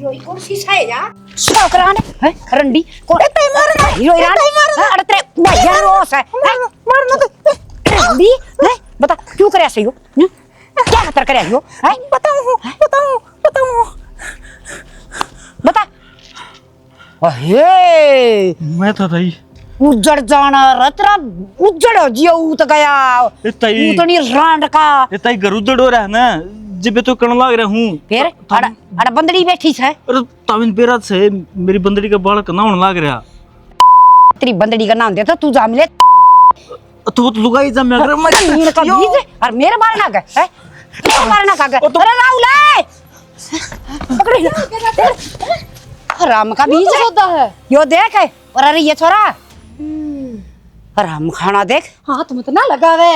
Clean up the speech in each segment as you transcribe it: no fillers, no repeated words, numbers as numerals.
हीरोई कौन सी है यार छोकरा ने है रंडी कोड़े ते मारना हीरोई रान अरे तेरे भैया रोस है मारना तो रंडी ले बता क्यों करे ऐसे हो क्या खतर करे हो है बताऊं बता अहे मैं तो थई उजड़ जाना रतरा उजड़ हो जियो उत गया तई तो नहीं रांड का तई घर उजड़ हो रहा है ना जिबे तो कण लाग रहा हूं फिर अड़ बंदड़ी बैठी है अरे ताविन बेरा से मेरी बंदड़ी का बाल कना होने लाग रहा तेरी बंदड़ी का नाम देता तू जा मिले तो वो लुगाई जा मैं अगर मैं नील का बीज और मेरे बाल ना गए है मेरे बाल ना गए अरे राहुल है पकड़ राम का बीज होता है यो देख है और अरे ये छोरा राम खाना देख हाँ तुम इतना लगावे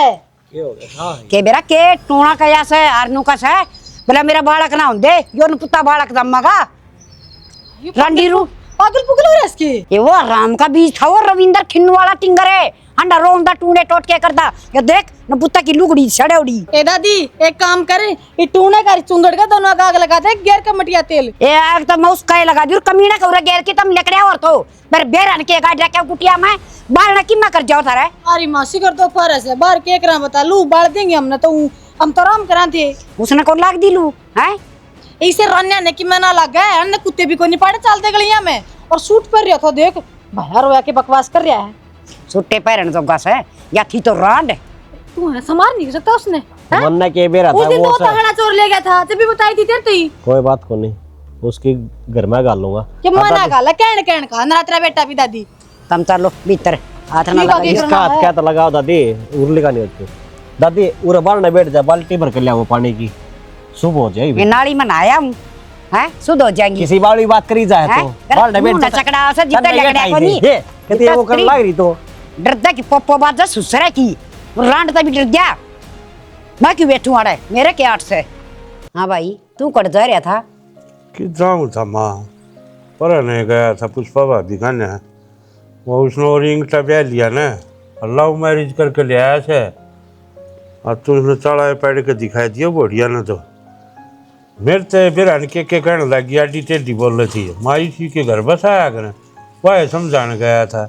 के बेरा के टूणा कया से आरनू का से बोला मेरा बालक ना होंदे यो न पुत्ता बालक दम्मागा रंडी रू पागल पुगल हो रहा इसकी ये वो राम का बीज था वो रविंदर खिन्नू वाला टिंगर है अंडा रोंदा टूने टोट के करदा ये देख न पुत्ता की लुगड़ी सड़ेउड़ी ए दादी एक काम करे ये टूने का चुंदड़ का दोनों का आग लगा दे गेर का मटिया तेल ए आग तो मैं उसका लगा दी कमीना कौरा गेर के तुम लकड़े और तो मेरे बेरन के गाड़ रखे कुटिया में बाल की मैं कर जाओ थारे अरे मासी कर दो फरस है बाहर के करा बता लू बाल देंगे हमने तो हम तो आराम करा थे उसने कौन लाग दी लू हैं इसे रन्या ने कि मैं ना लग गए अन्य कुत्ते भी को नहीं पाड़े चलते गलियां में और सूट पहन रहा था देख भैया रोया के बकवास कर रहा है छुट्टे पैरन जोगा से या थी तो रांड तू है संभाल नहीं सकता उसने मन्ना के बेरा था उस दिन वो तो तगड़ा चोर ले गया था जब भी बताई थी तेरे तो ही कोई बात को नहीं उसकी घर में गाल लूंगा कि मना गाला कहन का नरात्रा बेटा भी दादी तुम चलो भीतर हाथ ना ठीक लगा है, इसका हाथ क्या तो लगाओ दादी उरली का नहीं होती दादी उरे बाल न बैठ जा बाल्टी भर कर लिया वो पानी की सुबह हो ये जाएगी नाली में नहाया हूं हैं शुद्ध हो जाएंगी किसी बाल बात करी जाए तो बाल न बैठ जा चकड़ा से जितना लगड़ा को नहीं कहती है वो कर लग रही तो डरदा की पप्पो बात जा सुसरा की रांड तभी डर गया मैं क्यों बैठूं आड़े मेरे के आठ से हां भाई तू कट जा रहा था कि जाऊँ था माँ पर नहीं गया था पुष्पा भाभी का ने वो उसने रिंग टब्या लिया ना लव मैरिज करके ले आया से और तू उसने चढ़ाए पैड के दिखाई दिया बढ़िया ना तो मेरे तो बिरान के कहने लग गया आडी टेढ़ी बोल रही थी माई सी के घर बस आया करें वह समझाने गया था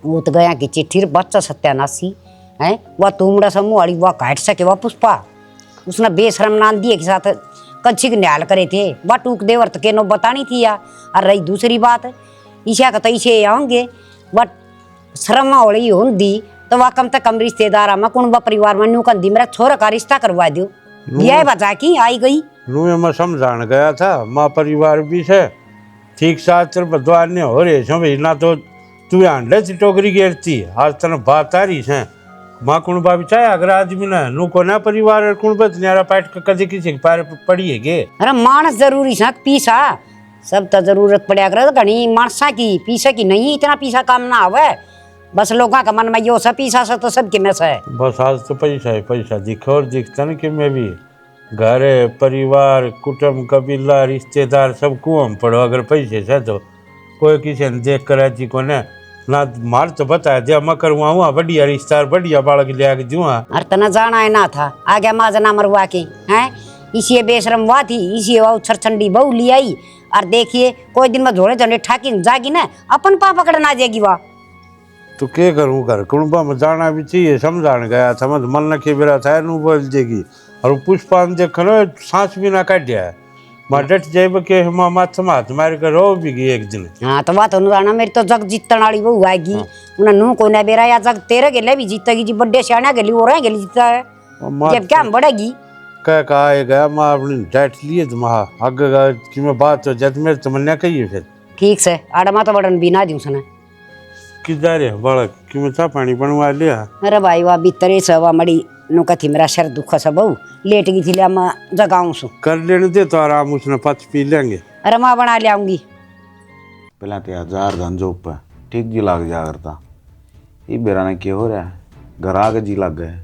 वो तो गया की चिट्ठी बच्चा सत्यानाशी है वह तुमड़ा समूह वाली वह काट सके वह पुष्पा उसने बेशरम नाम दिए के साथ कच्छी के न्याल करे थे वह टूक देवर तो के नो बतानी थी या और रही दूसरी बात ईशा का तो इसे आऊंगे बट शर्म होली होंदी तो वह कम से कम रिश्तेदार में कुण परिवार में न्यू कंदी मेरा छोरा का रिश्ता करवा दो यह बचा की आई गई नू मैं समझाने गया था माँ परिवार भी से ठीक साथ तेरे बदवार ने हो रहे समझ ना तो तू आंडे से टोकरी गिरती आज तने बात आ रही है माँ कुण बाबी चाहे अगर आदमी ना नू को ना परिवार कुण बत न्यारा पैट के कदी किसी के पार पड़ी है गे अरे मानस जरूरी है पीसा सब तो जरूरत पड़ा कर घनी मानसा की पीसा की नहीं इतना पीसा काम ना आवे बस लोगों का मन में यो सब पीसा से तो सबके में से बस आज तो पैसा है पैसा दिखे और दिखता ना कि मैं भी घर परिवार कुटुंब कबीला रिश्तेदार सब कुआं पड़ो अगर पैसे से तो कोई किसी ने देख कर जी को ना मार तो बता दिया मैं करवा हुआ बढ़िया रिश्ता बढ़िया बालक ले आके दूंगा अरे तना जाना है ना था आगे माँ ना मरवा के हैं इसी बेशरम हुआ थी इसी उछर ठंडी बहू ले आई और देखिए कोई दिन में झोड़े झंडे ठाकी जागी ना अपन पा पकड़ना जाएगी वह तो क्या करूँ घर कुणबा में जाना भी चाहिए समझाने गया था मैं मन न के बेरा था नू बोल देगी और पुष्पा ने देखो ना सांस भी ना काटिया है मैं डट जाए के माँ माथ माथ मार कर रो भी गई एक दिन हाँ तो बात होना जाना मेरी तो जग जीतने वाली बहू आएगी उन्हें नू को ना बेरा या जग तेरे के लिए भी जीतेगी जी बड्डे सियाणा के लिए वो रहे के लिए जीता है जब क्या बढ़ेगी कह कहा गया मैं अपनी डट लिए तो महा आगे कि मैं बात हो जाए मेरे तो मन कहिए फिर ठीक से आडमा तो बड़न बिना दूँ सना किधर है बालक कि मैं चा पानी बनवा लिया अरे भाई वाह भीतरे सवा मड़ी नु कथी मेरा सर दुख सब बहू लेट गई थी लिया मैं जगाऊं सु कर लेने दे तो आराम उसने पच पी लेंगे अरे माँ बना ले आऊंगी पहला तो 1000 धंजो पे ठीक जी लग जा करता ये बेरा ने क्या हो रहा है घर आके जी लग गए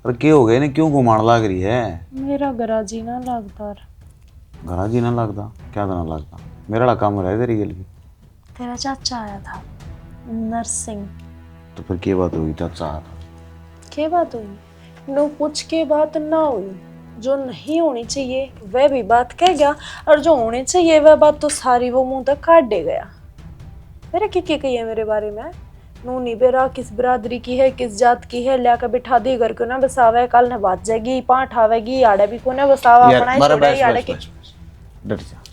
अरे क्या हो गए ने क्यों घुमाण लग रही है मेरा गराजी ना लगता घर जी ना लगता क्या ना लगता मेरा काम रह तेरी गल की तेरा चाचा आया था नरसिंह तो फिर क्या बात हुई चाचा के बात हुई नो पूछ के बात ना हुई जो नहीं होनी चाहिए वह भी बात कह गया, और जो होनी चाहिए वह बात तो सारी वो मुंह तक काट दे गया। मेरे क्या कही है मेरे बारे में? नूनी बेरा किस बिरादरी की है, किस जात की है, लिया कर बिठा दी घर को ना बसावे, कल न बात जाएगी, पाँठ आवेगी, आड़े भी को ना बसावा यार अपना ही मारा छोड़े, बस आड़े बस के बस डर जा।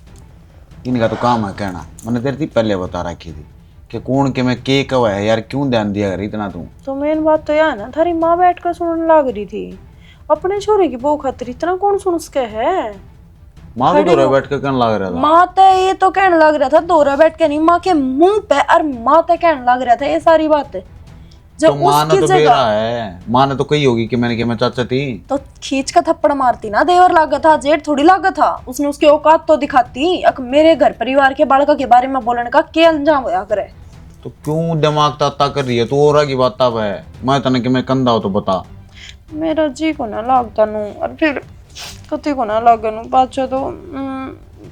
इनका तो काम है कहना। मैंने तेरे थी पहले बता रखी थी कि कौन के मैं के कब है यार, क्यों ध्यान दिया कर इतना तू? तो मेन बात तो यह है ना, थारी माँ बैठ कर सुनने लग रही थी अपने छोरे की बहू खातिर, इतना कौन सुन उसके है? माँ भी दौरा बैठ के कहने लग रहा था। माँ तो ये तो कहने लग रहा था, दौरा बैठ के नहीं, माँ के मुंह पे, और माँ तो कहने लग रहा था ये सारी बात। तो माँ ने तो बेरा है, माँ ने तो कही होगी कि मैंने मैं चाचा थी तो खींच का थप्पड़ मारती ना, देवर लागा था, जेठ थोड़ी लागा था, उसने उसकी औकात तो दिखाती। अक मेरे घर परिवार के बालका के बारे में बोलने का क्या अंजाम होया करे? तो क्यों दिमाग ताता कर रही है तू? और की बात तब है, मैं तने कि मैं कंधा हो तो बता। मेरा जी को ना लागता नू, और फिर कति को ना लागे नू पाछे तो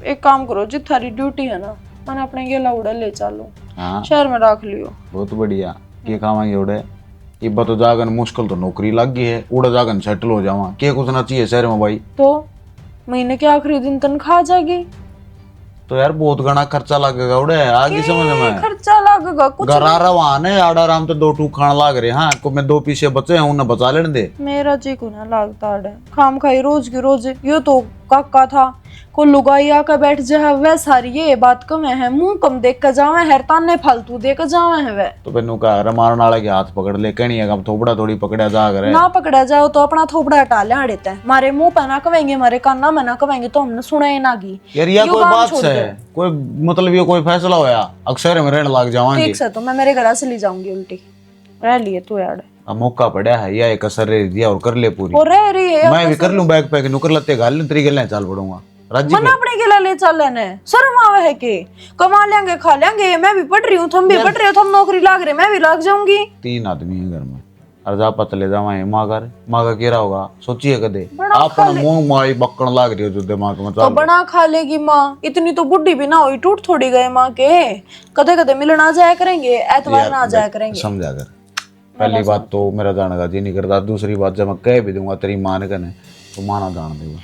एक काम करो, जी थारी ड्यूटी है ना, मैंने अपने गेला उड़ा ले चलो, हाँ शहर में रख लियो। बहुत बढ़िया। के खावांगे उड़े इब्बा तो जागन मुश्किल तो नौकरी लग गई है, उड़ा जागन सेटल हो जावा, के कुछ ना चाहिए शहर में भाई। तो महीने के आखिरी दिन तनख्वाह आ जाएगी। तो यार बहुत घना खर्चा लगेगा उड़े, आगे समझ में खर्चा लगेगा कुछ घर आ रहा वहां ने आड़ा आराम तो 2 टूक खान लाग रहे। हाँ को मैं 2 पीछे बचे हैं उन्हें बचा लेने दे। मेरा जी को ना लागता है, खाम खाई रोज की रोज, यो तो काका था को लुगाई आकर बैठ जा, वह सारी ये बात कम है, मुंह कम देख कर जावे है, ताने फालतू देख कर जावे है वह। तो बेनू का रमारन वाले के हाथ पकड़ ले, कहनी है थोपड़ा थोड़ी पकड़ा जा करे। ना पकड़ा जाओ तो अपना थोपड़ा हटा ले अड़ेते हैं, मारे मुंह पे ना कहेंगे, मारे काना में ना कहेंगे, तो हमने सुना ही ना गी। यार या कोई बात से कोई मतलब ये कोई फैसला होया अक्सर में रहने लग जावांगे। ठीक से तो मैं मेरे घर से ले जाऊंगी उल्टी, रह लिए तू यार। अब मौका पड़ा है या एक असर दिया और कर ले पूरी। और रह रही है मैं भी कर लूं बैग पैक नुकर लते गाल ले, तेरी गल्ले चाल पड़ूंगा राजी। मन अपने गिला ले चल लेने, शर्म आवे है के? कमा लेंगे खा लेंगे, मैं भी पढ़ रही हूँ, तुम भी पढ़ रहे हो, तुम नौकरी लाग रहे, मैं भी लग जाऊंगी। 3 आदमी है घर में, और जा पत ले जावा है माँ का केरा होगा सोचिए कदे बड़ा अपना मुंह मारी बक्कण लाग रही हो जो दिमाग में तो चाल। बना खा लेगी माँ, इतनी तो बुढ़ी भी ना हुई, टूट थोड़ी गए माँ के, कदे कदे मिलना जाया करेंगे, एतवार ना जाया करेंगे। समझा कर पहली बात तो मेरा जाने का जी नहीं करता, दूसरी बात जब मैं कह भी दूंगा तेरी माँ ने कहने तो माँ ना जान देगा।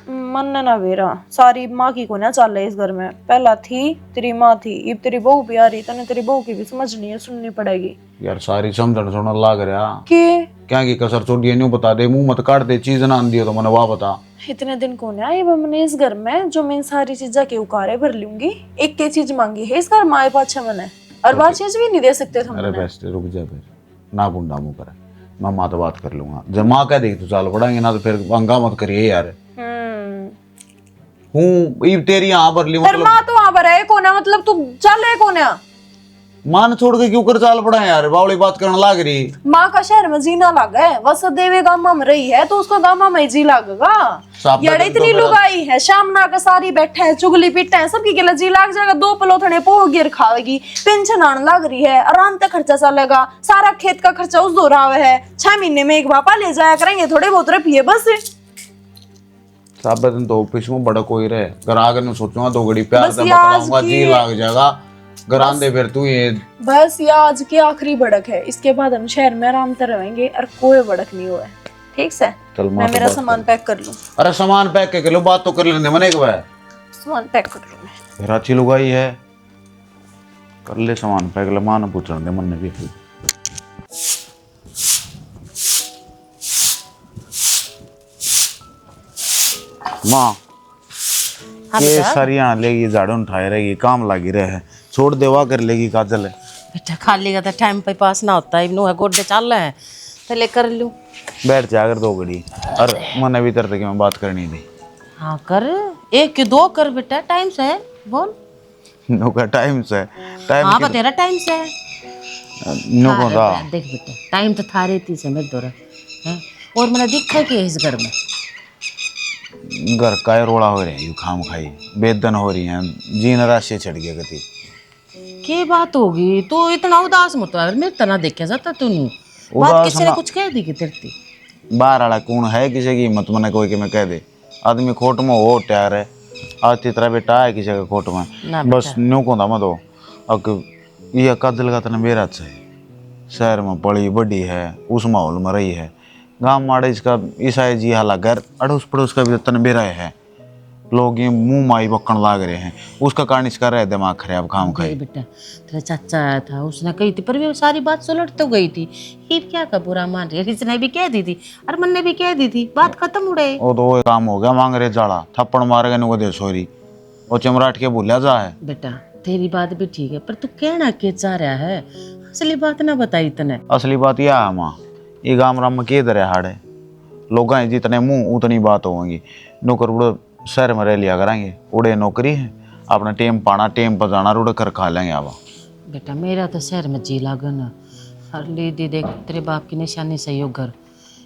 मन ना बेरा सारी माँ की को ना चल रही इस घर में, पहला थी तेरी माँ थी, अब तेरी बहू भी आ रही, तने तेरी बहू की भी समझनी है, सुननी पड़ेगी। यार सारी समझन सुनने लाग रहा के क्या की कसर छोड़ी न्यू बता दे, मुंह मत काट दे, चीज ना आंदी हो तो मैंने वाह बता। इतने दिन को ना ये मैंने इस घर में जो मैं सारी चीजें के उकारे भर लूंगी, एक के चीज मांगी है इस घर माए पाछे मैंने, और बात चीज भी नहीं दे सकते थे। अरे बेस्ट रुक जा फिर ना बुंडा मुंह करे, मैं माँ तो बात कर लूंगा, जब माँ कह देगी तो चाल पड़ेंगे, ना तो फिर हंगा मत करिए यार। हूँ तेरी यहाँ भर ली मतलब माँ तो वहां पर है कोना, मतलब तू चल है कोना, माँ ने छोड़ के क्यों कर चाल पड़ा है यार, बावली बात करने लाग रही। माँ का शहर में जीना लगा है, वह देवे गामा में रही है तो उसको गामा में जी लगेगा। यार इतनी लुगाई है, शामना का सारी बैठे है, चुगली पिट्टा है, सबकी गला जी लाग जाएगा, 2 पलोथने पोह गिर खावेगी, पेंशन आने लग रही है, आराम तक खर्चा चलेगा, सारा खेत का खर्चा उस दो रहा है, 6 महीने में एक बापा ले जाया करेंगे, थोड़े बहुत रुपये बस। साबे दिन तो ऑफिस में बड़ा कोई रहे, घर आगे न सोचूंगा 2 घड़ी प्यार बस से ये आज बतलाऊंगा, जी लाग जाएगा, घर आंदे फिर तू ये बस ये आज की आखिरी बड़क है, इसके बाद हम शहर में आराम से रहेंगे और कोई बड़क नहीं हुआ है। ठीक से चल मैं मेरा सामान पैक कर लूं। अरे सामान पैक के लो, बात तो कर लेने मने के भाई, सामान पैक कर लूं मैं। फिर अच्छी लुगाई है, कर ले सामान पैक, ले मां ने पूछने दे मन ने भी। माँ ये सारी यहाँ लेगी, झाड़ू उठाए रहेगी, काम लगी रहे, छोड़ देवा कर लेगी काजल है। बेटा खाली का तो टाइम पे पास ना होता है, इब्नू है गोडे चल रहे हैं तो लेकर लूँ। बैठ जा अगर 2 घड़ी, और मन भी तरह की मैं बात करनी थी। हाँ कर, 1 के 2 कर बेटा, टाइम से है बोल। नो का टाइम से टाइम हाँ तेरा टाइम से है। नो को था देख बेटा टाइम तो थारे थी से मेरे दौरा है, और मैंने देखा कि इस घर में घर का रोड़ा हो रहे हैं, खाम खाई बेदन हो रही हैं, जीन राशि चढ़ गया गति। क्या बात होगी, तो इतना उदास मत हो, मेरे तना देखा जाता तूने बात किसी ने कुछ कह दी कि तेरी बाहर वाला कौन है किसी की हिम्मत मने कोई कि मैं कह दे, आदमी खोट में हो ट्यार है, आज तेरा बेटा है किसी का खोट में, बस न्यू को था मैं तो अब ये कदल का तना मेरा है, शहर में पड़ी बड़ी है, उस माहौल में रही है, गांव माड़े इसका ईसाई जी हाला घर अड़ोस पड़ोस का भी तन बेरा है, लोग ये मुंह माई बक्कन लाग रहे हैं, उसका कारण इसका रहे दिमाग खराब काम खाए। गई बेटा, तेरा चाचा आया था, उसने कही थी, पर वो सारी बात सुलट तो गई थी। ये क्या का बुरा मान रही है, इसने भी कह दी थी और मन ने भी कह दी थी, बात खत्म उड़े। वो तो वो काम हो गया, मांग रहे जाड़ा थप्पड़ मार गए नुको दे सोरी, वो चमराट के भूलिया जा है। बेटा तेरी बात भी ठीक है, पर तू कहना के चाह रहा है, असली बात ना बताई तने। असली बात यह है माँ, ये गाम राम में के दरे हाड़े लोग जितने मुंह उतनी बात होगी। नौकर उड़ो शहर में रह लिया करेंगे, उड़े नौकरी है, अपना टेम पाना टेम पर जाना, उड़ कर खा लेंगे। अब बेटा मेरा तो शहर में जी लागन, हर ली दी देख तेरे बाप की निशानी सही हो घर,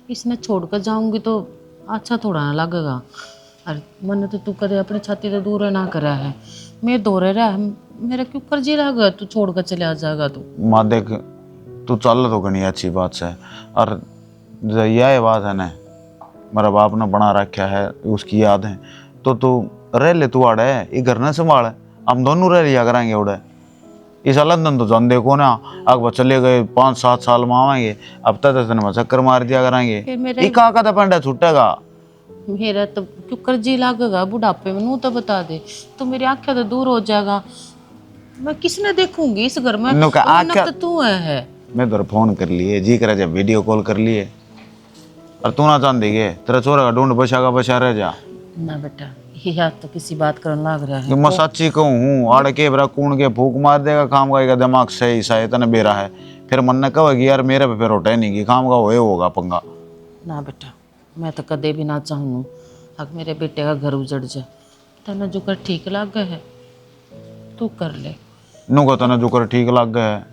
इसने छोड़ कर जाऊंगी तो अच्छा थोड़ा ना लगेगा। और मन तो तू कदे अपनी छाती तो दूर ना करा है, मैं दौरे रहा मेरा क्यों कर जी लगा, तू छोड़ कर चले आ जाएगा तू। माँ देख तू चल तो घनी अच्छी बात से, और यह बात है ना मेरा बाप ने बना रखा है, उसकी याद है, तो तू रह ले, तू आड़े ये घर न संभाल, हम दोनों रह लिया करेंगे उड़े। इस लंदन तो जान देखो ना, अकबर चले गए 5-7 साल में आवेंगे, अब तक में चक्कर मार दिया करेंगे, ये का पंडा छूटेगा। मेरा तो क्यों कर जी लागेगा बुढ़ापे में, नू तो बता दे, तो मेरी आंखें तो दूर हो जाएगा, मैं किसने देखूंगी इस घर में, तो तू है। मैं तो फोन कर लिए जी करे, जब वीडियो कॉल कर लिए, और तू ना चांदी के तेरा छोरा का ढूंढ बचा रह जा ना बेटा, ये तो किसी बात करने लग रहा है। मैं सच्ची कहूँ आड़ के बरा कूण के फूक मार देगा, काम का दिमाग सही सही तने बेरा है, फिर मन ने कहेगी यार मेरे पे फिर उठे नहीं की काम का होगा पंगा। ना बेटा मैं तो कदे भी ना चाहूँ अगर मेरे बेटे का घर उजड़ जाए, तने जो कर ठीक लग गया है तू कर ले। नु का तने जो कर ठीक लग गया है,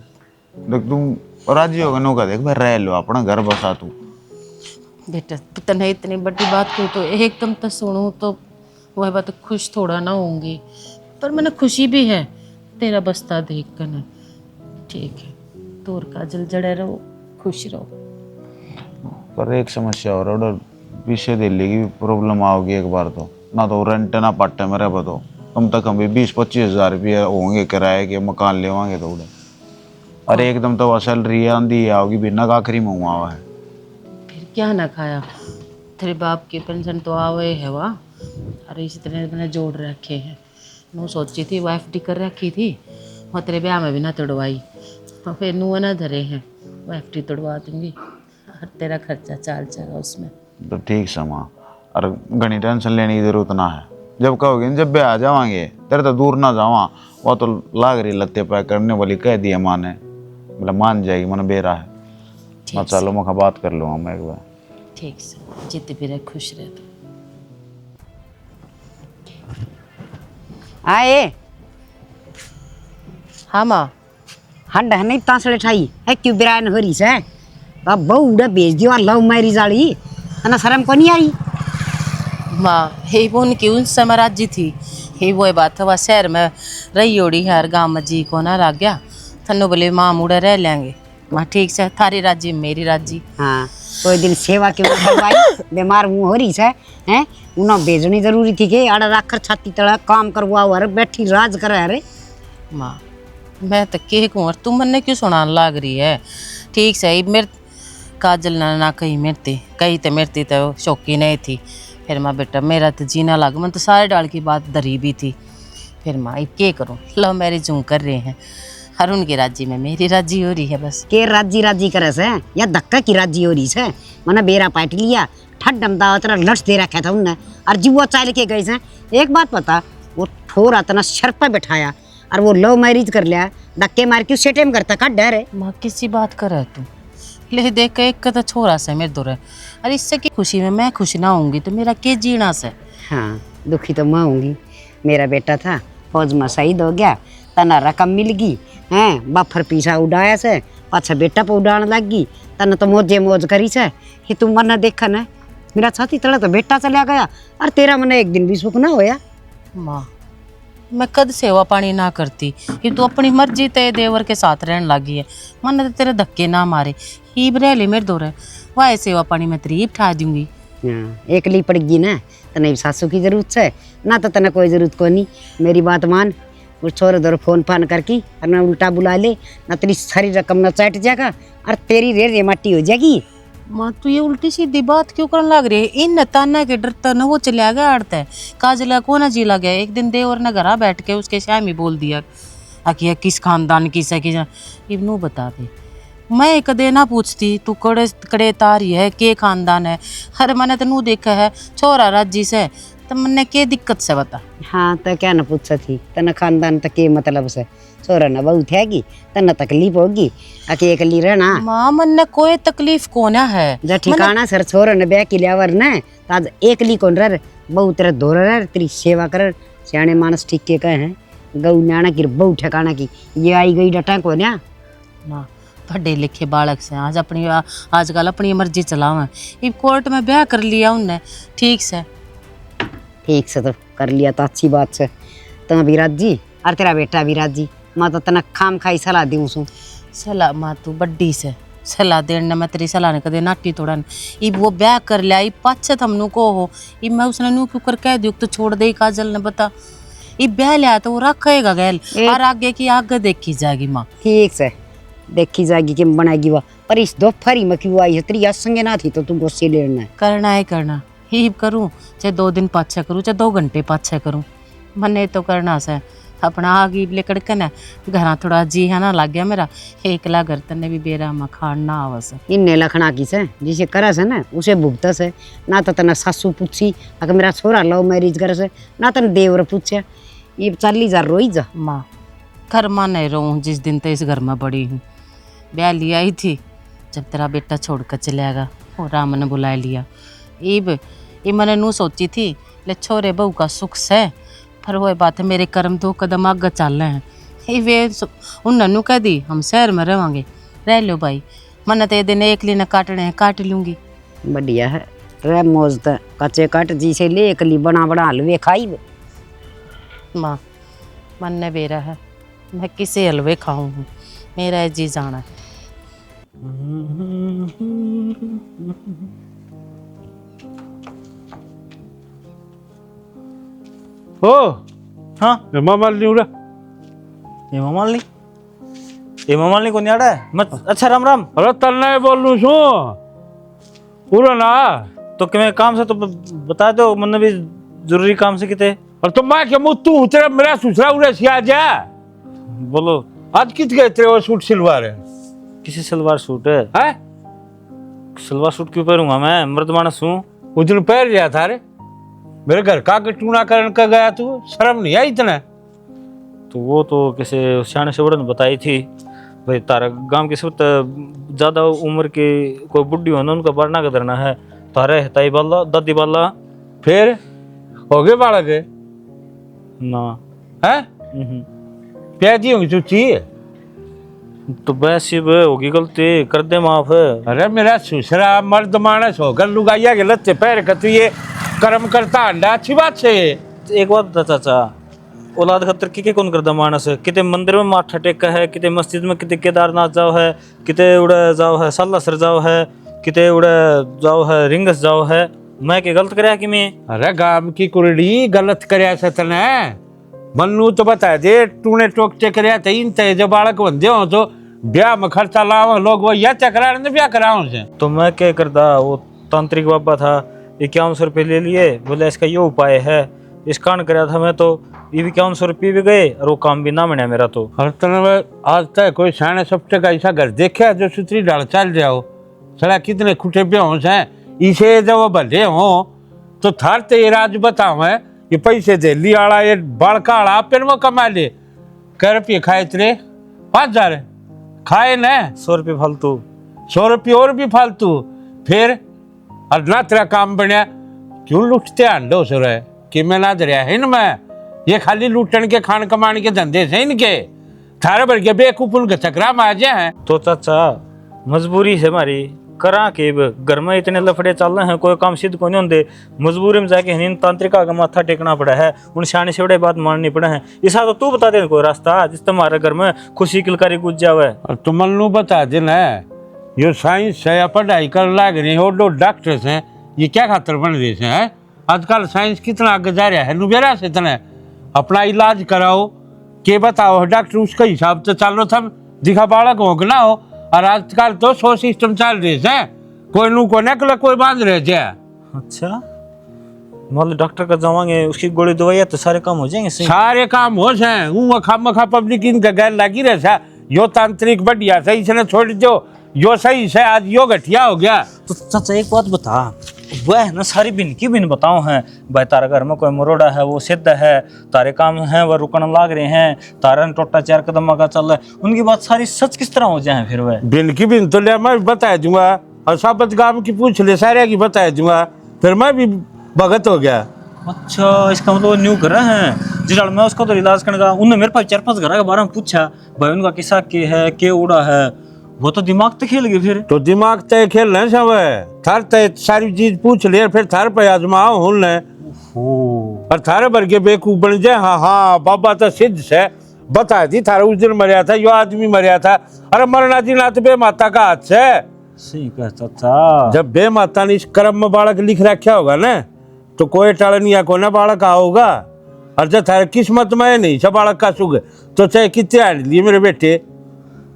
देख तू राजी होगा, नु का देख भाई रह लो अपना घर बसा तू। बेटा तने इतनी बड़ी बात की तो एकदम तो सुनूं तो वह बात खुश थोड़ा ना होंगी, पर मैंने खुशी भी है तेरा बस्ता देख कर ना। ठीक है तोर काजल जड़े रहो, खुश रहो। पर एक समस्या और ऑर्डर विषय दिल्ली की प्रॉब्लम आओगी एक बार, तो ना तो रेंट ना पट्टे मेरे पे, तो कम से कम भी 20-25 हज़ार रुपये होंगे किराए के, मकान लेवांगे तो उड़े, और एकदम तो सैलरी आंधी आओगी बिना आखिरी में हुआ है। फिर क्या ना खाया, तेरे बाप की पेंशन तो आवे है वाह, अरे इसी तरह मैंने जोड़ रखे हैं। मैं सोची थी वो FD कर रखी थी, वो तेरे ब्याह में भी ना तोड़वाई, तो फिर नू ना धरे हैं, वो FD तोड़वा दूंगी और तेरा खर्चा चल जाएगा उसमें। तो ठीक समा, और घनी टेंशन लेने की जरूरत ना है, जब कहोगे जब भी आ जावांगे, तेरे तो दूर ना जावा, वो तो लाग रही लत्ते पैक करने वाली कह दिया माँ ने, मतलब मान जाएगी, मन बेरा है। मैं चलो मैं बात कर लूँगा मैं एक बार। ठीक से जित भी रहे खुश रहे तो। आए हाँ माँ हंड है नहीं तांसड़े ठाई है क्यों बिरान हो रही से, अब बहु उड़ा भेज दियो और लव मैरिज वाली, तना शर्म को नहीं आ रही। माँ हे वो उनकी उन समय राज्य थी, हे वो बात है, वह शहर में रही ओड़ी है, हर गाँव में जी को ना रह गया, थनो बोले माँ मुड़े रह लेंगे। माँ ठीक से, थारी राज्य मेरी राज्य। हाँ कोई दिन सेवा के करवाई, बीमार मुँह हो रही से हैं, उन्हें भेजनी जरूरी थी कि आड़ा राखर छाती तड़ा काम करवाओ, अरे बैठी राज करे। अरे माँ मैं तो के कहूँ, और तुम मन्ने क्यों सुनाने लग रही है। ठीक से मेरे काजल ना कहीं मेरती, कहीं तो मेरती तो शौकी नहीं थी, फिर माँ बेटा मेरा तो जीना लग, मन तो सारे डाल की बात धरी भी थी, फिर माँ अब क्या करूँ, लव मैरिज यूँ कर रहे हैं, हर उनकी राज्य में मेरी राज्य हो रही है बस। के राजी करे से या धक्का की राजी हो रही से, मैंने बेरा पाट लिया, ठट डमदा तेरा लट्स दे रखा था उनने, और जीवो चाल के गए से। एक बात पता, वो थोड़ा तना सर पे बैठाया और वो लव मैरिज कर लिया, धक्के मार के सेटेम करता का डर है। माँ किसी बात कर रहा है तू, ले देख के एक तो छोरा से मेरे दूर है, अरे इससे की खुशी में मैं खुश ना होंगी तो मेरा के जीना से। हाँ दुखी तो मैं होंगी, मेरा बेटा था फौज में शहीद हो गया, तना रकम मिल गई हैं, बफर पीछा उड़ाया से, पाछा बेटा पे उड़ाने लग गई, तना तो मौजे मौज करी से। कि तुम मन देखा ना मेरा छाती तड़ा तो बेटा चला गया, और तेरा मन एक दिन भी सुख ना होया। माँ मैं कद सेवा पानी ना करती, ये तू अपनी मर्जी ते देवर के साथ रहने लगी है, मन तो तेरे धक्के ना मारे, ही रह ले मेरे दौरे, वाह सेवा पानी मैं तेरी ठा दूंगी। हाँ एकली पड़गी ना, तने सासू की जरूरत है ना, तो तना कोई जरूरत को नहीं। मेरी बात मान, वो छोरे दर फोन फान करके और ना उल्टा बुला ले, ना तेरी सारी रकम ना चट जाएगा और तेरी रेर माटी हो जाएगी। माँ तू ये उल्टी सीधी बात क्यों करने लग रही है? इन ताना के डरता न वो चला गया अड़ता है काजला को ना जी लग गया। एक दिन देवर ने घरा बैठ के उसके श्यामी बोल दिया आखिया किस खानदान की से इबनू बता दे। मैं कदे ना पूछती तू कड़े कड़े तारी है के खानदान है। हर मैंने तेनू देखा है छोरा राजी से तो मन्ने के दिक्कत से बता। हाँ तो क्या न पूछ थी तना खानदान तक के मतलब से छोरा न बहुत हैगी तना तकलीफ होगी आके एकली रहना। माँ मन्ने कोई तकलीफ कोना है जब ठिकाना सर छोरा ने ब्याह की लियावर न ताज एकली कौन रह बहु तेरा धोर रह तेरी सेवा कर सियाने मानस ठीक के कहे हैं गऊ न्याणा की बहु ठिकाना की ये आई गई डटा को न्या माँ पढ़े लिखे बालक से आज अपनी आजकल अपनी मर्जी चलावे। इब कोर्ट में ब्याह कर लिया उनने ठीक से तो कर लिया तो अच्छी बात से तुम विराज जी और तेरा बेटा विराज जी मैं तो तना खाम खाई सलाह दी उसू सलाह माँ तू बड्डी से सलाह देने मैं तेरी सलाह ने कदे नाटी तोड़न। इब वो ब्याह कर लिया इब पाछे थमनू को हो इब मैं उसने नू क्यों कर कह दियो तो छोड़ दे काजल ने बता। इब ब्याह लिया तो वो रखेगा गैल और आगे की आगे देखी जाएगी माँ। ठीक से देखी जाएगी कि बनाएगी वह पर इस दोपहरी में क्यों आई है तेरी संगे ना थी तो तू गुस्से लेना है करना है करना ही करूँ चाहे 2 दिन पाछे करूँ चाहे 2 घंटे पाछे करूँ मने तो करना से अपना आगे लेकर के ना घर थोड़ा जी है ना लग गया मेरा एकला घर तने भी बेरा में खाना आवस इन्ने लखना की से जिसे करा से ना उसे भुगता से ना तो तना सासू पूछी अगर मेरा छोरा लव मैरिज करे से ना तन देवर पूछे ये चली जा रोई जा। माँ घर में नहीं रहूँ जिस दिन तो इस घर में बड़ी हूँ। ब्याह लिया ही थी जब तेरा बेटा छोड़ कर चलेगा और राम ने बुला लिया। इब मैंने नू सोची थी ले छोरे बहू का सुख से पर वो बात है मेरे कर्म 2 कदम आगे चल रहे हैं। वे उन्होंने कह दी हम शहर में रहेंगे रह लो भाई मन तो ये दिन एकली ने काटने हैं काट लूँगी। बढ़िया है रे मौज तो कच्चे कट जी से ले एकली बना हलवे खाई माँ मन ने बेरा है मैं किसे हलवे खाऊँ मेरा जी जाना है। ओ हाँ हेमा मालिनी उड़ा ये मामाली को न्याड़ा है मत। अच्छा राम राम। अरे तन्ने बोलूं छू पूरा ना तो कि मैं काम से तो बता दो मन भी जरूरी काम से किते और तो मैं क्या मुत्तू तेरा मेरा सुसरा उड़ा सिया जा बोलो। आज कित गए तेरे वो सूट सिलवा रहे किसी सलवार सूट है हैं सलवार सूट क्यों पहनूंगा मैं मर्द मानस हूँ। उस दिन पहन लिया था रे मेरे घर का टूना करने का गया तू शर्म नहीं आई इतना। तो वो तो किसी सियाने से बड़े ने बताई थी भाई तारा गांव के सब ज्यादा उम्र के कोई बुढ़ी हो ना उनका बढ़ना का धरना है तारे ताई बाला दादी बाला फिर हो गए बालक ना है प्याजी होगी चुची तो वैसे होगी गलती कर दे माफ। अरे मेरा सुसरा मर्द मानस होकर लुगाइया के लत्ते पैर का तू ये कर्म करता अंडा अच्छी बात से। एक बात बता चाचा औलाद खतर के कौन करता मानस किते मंदिर में माथा टेका है किते मस्जिद में किते केदारनाथ जाओ है किते उड़े जाओ है सालासर जाओ है किते उड़े जाओ है रिंगस जाओ है मैं के गलत करया कि मैं। अरे गाम की कुरड़ी गलत करया सतन है मन्नू तो बता दे तूने टोकटे करया था इन ते जब बालक बंदे हो तो ब्याह में खर्चा लाओ लोग वो या चकरा ने ब्याह कराओ से। तो मैं क्या करता वो तांत्रिक बाबा था 5100 रुपये ले लिए बोले इसका ये उपाय है इस कान कराया था मैं तो ये 5100 रुपये भी गए और वो काम भी ना बना मेरा तो। हर तरह आज तक कोई साढ़े सप्ते का ऐसा घर देखा जो सुतरी डाल चल जाओ सड़ा कितने खुटे पे हों से इसे जब वो भले हो तो थार ते राज बताओ है ये पैसे दे ली आड़ा ये बड़का आड़ा फिर वो कमा ले कर रुपये खाए तेरे 5000 खाए न 100 रुपये फालतू 100 रुपये और भी फालतू फिर और ना तेरा काम बनया क्यों लुटते अंडो सो रहे कि मैं ना दरिया है इन मैं ये खाली लूटन के खान कमाने के धंधे से इनके थारे भर के बेकूफुल के चक्रा में आ जाए। तो चाचा मजबूरी है हमारी करा के घर में इतने लफड़े चल रहे हैं कोई काम सिद्ध को नहीं होते मजबूरी में जाके हिंद तांत्रिका का माथा टेकना पड़ा है उन शानी से बड़े बात माननी पड़ा है ऐसा तो तू बता दे कोई रास्ता जिस तुम्हारे घर में खुशी किलकारी गुज जावे। और तुम मन्नू बता देना ये साइंस है या पढ़ाई कर लाग रहे हो दो डॉक्टर्स हैं ये क्या खातर बन रहे हैं आजकल साइंस कितना आगे जा रहा है नुबेरा से इतना अपना इलाज कराओ के बताओ डॉक्टर उसका हिसाब से चल रहा था दिखा बालक हो ना हो और आजकल तो 100 सिस्टम चल रहे हैं कोई नू को निकले कोई बांध रहे जाए। अच्छा, मतलब डॉक्टर का जावांगे, उसकी गोली दवाइयाँ तो सारे काम हो जाएंगे सही? सारे काम हो जाए। वो खामखा पब्लिक इनका गैर लगी रहे सा। यो तांत्रिक बढ़िया सही से छोड़ दो, यो सही से आज यो घटिया हो गया। तो चाचा एक बात बता, वह ना सारी बिन की बिन बताओ हैं भाई, तारा घर में कोई मरोड़ा है वो सिद्ध है, तारे काम हैं वह रुकन लाग रहे हैं, तारा टोटा 4 कदम का चल रहा है, उनकी बात सारी सच किस तरह हो जाए फिर? वह बिन की बिन तो ले मैं बता दूंगा, और साबत गांव की पूछ ले सारे की बता दूंगा, फिर मैं भी भगत हो गया। अच्छा, इसका मतलब वो न्यू कर रहे हैं जिस मैं उसका तो इलाज करने का, उन्होंने मेरे पास 4-5 घर के बारे में पूछा भाई उनका किस्सा के है, के उड़ा है, वो तो दिमाग तो खेल गए फिर। तो दिमाग तय खेल रहे सब थार तय सारी चीज पूछ ले, फिर थार पे आजमाओ हुन ले और थारे भर के बेवकूफ बन जाए। हाँ हाँ बाबा तो सिद्ध से बता दी, थारा उस दिन मरिया था, यो आदमी मरिया था। अरे मरना जी ना तो बे माता का हाथ से। सही कहा चाचा। जब बे माता ने इस कर्म में बालक लिख रखा होगा ना, तो कोई टालनिया को ना बालक होगा। और जब थारे किस्मत में नहीं सब बालक का सुख, तो चाहे कितने आ लिए मेरे बेटे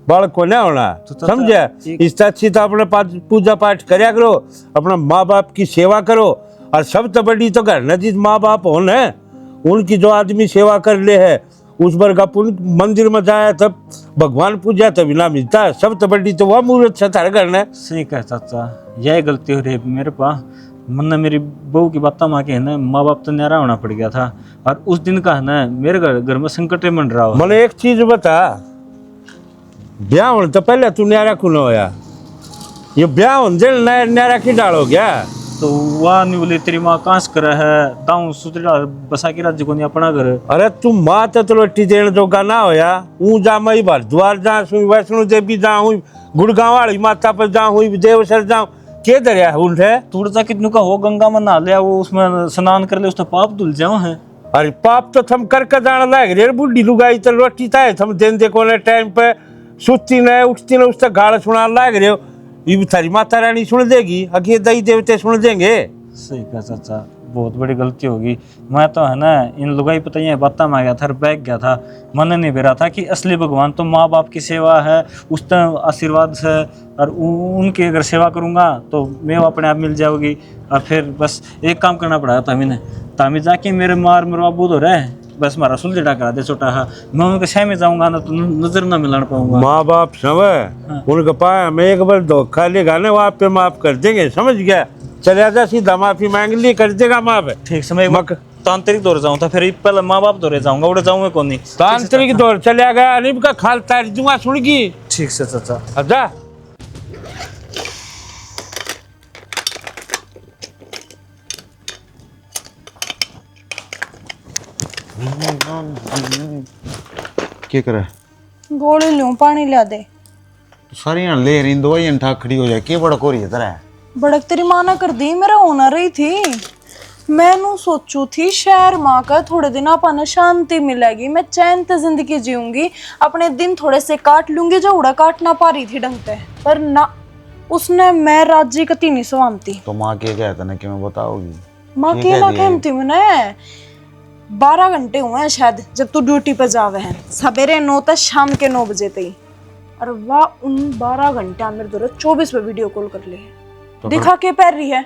बालक को ना होना, समझे? इस अच्छी तो अपने पूजा पाठ करया करो, अपना माँ बाप की सेवा करो। और सब तो बड़ी तो घर न जिस माँ बाप हो न, उनकी जो आदमी सेवा कर ले है उस बार का पुण्य मंदिर में जाए तब भगवान पूजा तभी ना मिलता है। सब तो बड़ी तो वह मुहूर्त से थारे घर न। सही कहा चाचा, यही गलती हो रही है मेरे पास। मन मेरी बहू की बात माँ के है ना, माँ बाप तो न्यारा होना पड़ गया था, और उस दिन का है ना मेरे घर में संकट बन रहा हो। मैंने एक चीज बता, ब्याह होने तो पहले तू न्यारा क्यों ना होया? ये ब्याह होने न्यारा की डाल हो गया। तो वह नहीं बोले तेरी माँ कांस कर है, दाऊ सुतरा बसा के राज्य को नहीं अपना घर। अरे तू माँ तो रोटी देने जोगा ना होया। ऊ जा मई भरद्वार जा हुई, वैष्णो देवी जा हुई, गुड़गांव वाली माता पर जा हुई, देवसर जा के दरिया उल्टे तुड़चा कितनू का हो, गंगा में नहा लिया, वो उसमें स्नान कर ले, उसका पाप धुल जाओ है। अरे पाप तो थम करके जाना लाग रे बुढ़ी लुगाई तो रोटी ताए थम दिन देखो ने टाइम पे सुती न उठती न उसका गाल सुना लाग रहे हो। ये थारी माता रानी सुन देगी, अगे दई देवते सुन देंगे। सही कहा चाचा, बहुत बड़ी गलती होगी। मैं तो है ना इन लुगाई पता ये बात में आ गया था, बैग गया था, मन नहीं बेरा था कि असली भगवान तो माँ बाप की सेवा है, उसका आशीर्वाद है, और उनकी अगर सेवा करूँगा तो मैं अपने आप मिल जाओगी। और फिर बस एक काम करना पड़ा था मैंने, तामी जाके मेरे मार मरवा बूद हो रहे, बस मारा सुलझड़ा करा दे छोटा हा, मैं उनके शह में जाऊंगा ना तो नजर ना मिलाना पाऊंगा। माँ बाप सब उनका पाया मैं एक बार धोखा लेगा ना, वो आप पे माफ कर देंगे, समझ गया? चले जा सीधा माफी मांग ली, कर देगा माफ। ठीक समय तांत्रिक दौर जाऊँ था, फिर पहले माँ बाप दौरे जाऊंगा, उड़े जाऊंगा कौन नहीं। तांत्रिक दौर चले गया, अनिब का खाल तार दूंगा सुनगी। ठीक से चाचा। अच्छा क्या करे? गोली लूं, पानी ला दे। सारी यहाँ ले रही दवाई ठाक खड़ी हो जाए, क्या बड़ा कोरी है तेरा? बड़क तेरी माँ ना कर दी, मेरा होना रही थी। मैनू सोचू थी शहर माँ का थोड़े दिन अपन शांति मिलेगी, मैं चैन से जिंदगी जीऊंगी, अपने दिन थोड़े से काट लूंगी जो उड़ा काट ना पा रही थी ढंग से, पर ना, उसने मैं राज्य कती नहीं स्वामती। तो माँ क्या कहता ना कि मैं बताओगी? माँ की ना कहती मैंने 12 घंटे हुए हैं शायद जब तू ड्यूटी पे जावे है, सवेरे 9 तक शाम के 9 बजे तक। और वाह उन 12 घंटा मेरे दौरे 24 पे वीडियो कॉल कर ले, तो दिखा के पैर रही है,